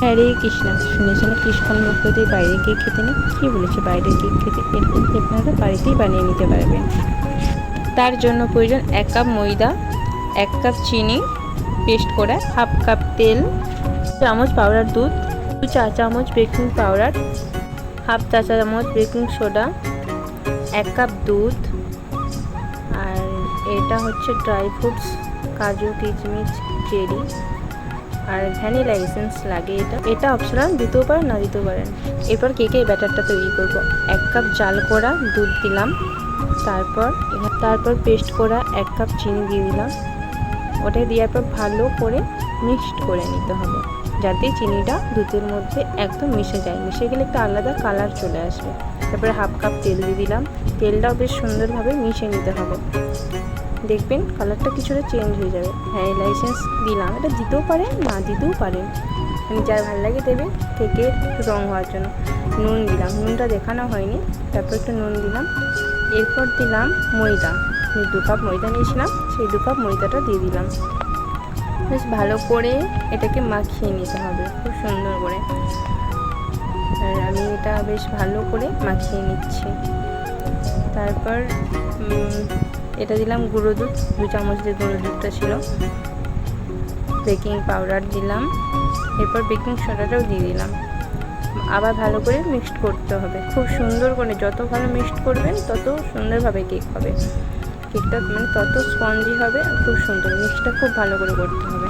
হরে কৃষ্ণ। শুনেছেন কৃষ্ণ মুখ্যদের বাইরে কেক খেতে নেই? কী বলেছে বাইরে কেক খেতে? এরপর আপনারা বাড়িতেই বানিয়ে নিতে পারবেন। তার জন্য প্রয়োজন 1 কাপ ময়দা, 1 কাপ চিনি পেস্ট করা, হাফ কাপ তেল, চামচ পাউডার দুধ, 2 চা চামচ বেকিং পাউডার, হাফ চা চামচ বেকিং সোডা, 1 কাপ দুধ। আর এটা হচ্ছে ড্রাই ফ্রুটস, কাজু, কিশমিশ, চেরি আর ভ্যানিলা এসেন্স লাগে। এটা অপশনাল, দিতেও পারেন না দিতেও পারেন। এরপর কেকের ব্যাটারটা তৈরি করব। 1 কাপ জাল করা দুধ দিলাম, তারপর পেস্ট করা 1 কাপ চিনি দিয়ে দিলাম। ওটা দেওয়ার পর ভালো করে মিক্সড করে নিতে হবে, যাতে চিনিটা দুধের মধ্যে একদম মিশে যায়। মিশে গেলে একটা আলাদা কালার চলে আসবে। তারপরে হাফ কাপ তেল দিয়ে দিলাম। তেলটাও বেশ সুন্দরভাবে মিশিয়ে নিতে হবে, দেখবেন কালারটা কিছুটা চেঞ্জ হয়ে যাবে। ভ্যানিলা এসেন্স দিলাম, এটা দিতেও পারেন না দিতেও পারেন, যার ভালো লাগে দেবে কেকের রং হওয়ার জন্য। নুন দিলাম, নুনটা দেখানো হয়নি, তারপর একটু নুন দিলাম। এরপর দিলাম ময়দা, আমি 2 কাপ ময়দা নিয়েছিলাম, সেই 2 কাপ ময়দাটা দিয়ে দিলাম। বেশ ভালো করে এটাকে মাখিয়ে নিতে হবে খুব সুন্দর করে। আর আমি এটা বেশ ভালো করে মাখিয়ে নিচ্ছি। তারপর এটা দিলাম গুঁড়ো দুধ, 2 চামচ যে গুঁড়ো দুধটা ছিল। বেকিং পাউডার দিলাম, এরপর বেকিং সোডাটাও দিয়ে দিলাম। আবার ভালো করে মিক্সড করতে হবে খুব সুন্দর করে। যত ভালো মিক্সড করবেন তত সুন্দরভাবে কেক হবে। কেকটা মানে তত স্পঞ্জি হবে, খুব সুন্দর। মিক্সটা খুব ভালো করে করতে হবে।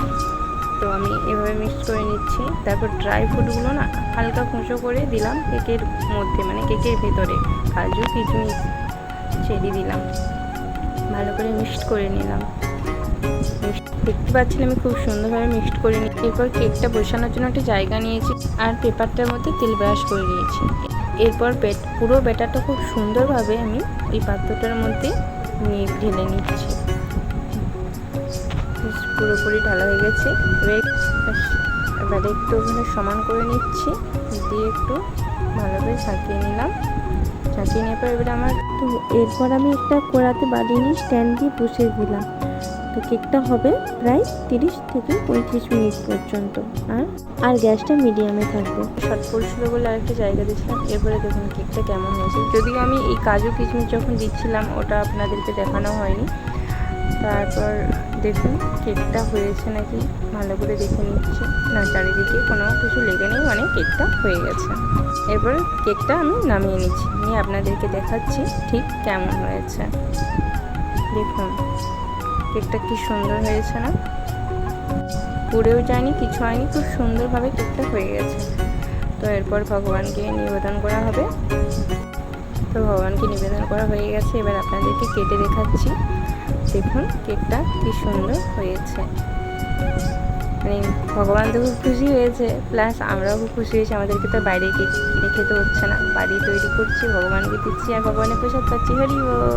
তো আমি এভাবে মিক্স করে নিচ্ছি। তারপর ড্রাই ফ্রুটগুলো না হালকা কুঁচো করে দিলাম কেকের মধ্যে, মানে কেকের ভেতরে। কাজু, কিশমিশ, চেরি দিলাম, ভালো করে মিক্সড করে নিলাম। দেখতে পাচ্ছেন আমি খুব সুন্দরভাবে মিক্সড করে নিই। এরপর কেকটা বসানোর জন্য একটা জায়গা নিয়েছি আর পেপারটার মধ্যে তেল ব্রাশ করে নিয়েছি। এরপর পুরো ব্যাটারটা খুব সুন্দরভাবে আমি এই পাত্রটার মধ্যে ঢেলে নিচ্ছি। পুরোপুরি ঢালা হয়ে গেছে। এবার একটু ওখানে সমান করে নিচ্ছি, দিয়ে একটু ভালোভাবে ঝাঁকিয়ে নিলাম। ঝাঁকিয়ে নেওয়ার পর এরপর আমি একটা কড়াতে বানিয়ে স্ট্যান্ড দিয়ে বসিয়ে দিলাম। তো কেকটা হবে প্রায় 30 থেকে 35 মিনিট পর্যন্ত। আর গ্যাসটা মিডিয়ামে থাকবে। শর্ট পড়ছিল বলে আরেকটা জায়গা দিয়েছিলাম। এরপরে দেখুন কেকটা কেমন হয়েছে। যদিও আমি এই কাজু কিশমিশ যখন দিচ্ছিলাম ওটা আপনাদেরকে দেখানো হয়নি। তারপর দেখুন কেকটা হয়েছে নাকি ভালো করে দেখে নিচ্ছি। না, চারিদিকে কোনো কিছু লেগে নেই, মানে কেকটা হয়ে গেছে। এরপর কেকটা আমি নামিয়ে নিচ্ছি, নিয়ে আপনাদেরকে দেখাচ্ছি ঠিক কেমন হয়েছে। দেখুন কেকটা কি সুন্দর হয়েছে না? পুড়েও যায়নি, কিছু হয়নি, খুব সুন্দরভাবে কেকটা হয়ে গেছে। তো এরপর ভগবানকে নিবেদন করা হবে। তো ভগবানকে নিবেদন করা হয়ে গেছে। এবার আপনাদেরকে কেটে দেখাচ্ছি। দেখুন কেকটা কি সুন্দর হয়েছে। মানে ভগবান তো খুব খুশি হয়েছে, প্লাস আমরাও খুব খুশি হয়েছি। আমাদেরকে তো বাইরে কেক কিনে খেতে হচ্ছে না, বাড়ি তৈরি করছি, ভগবানকে দিচ্ছি আর ভগবানের প্রসাদ পাচ্ছি। হরি বল।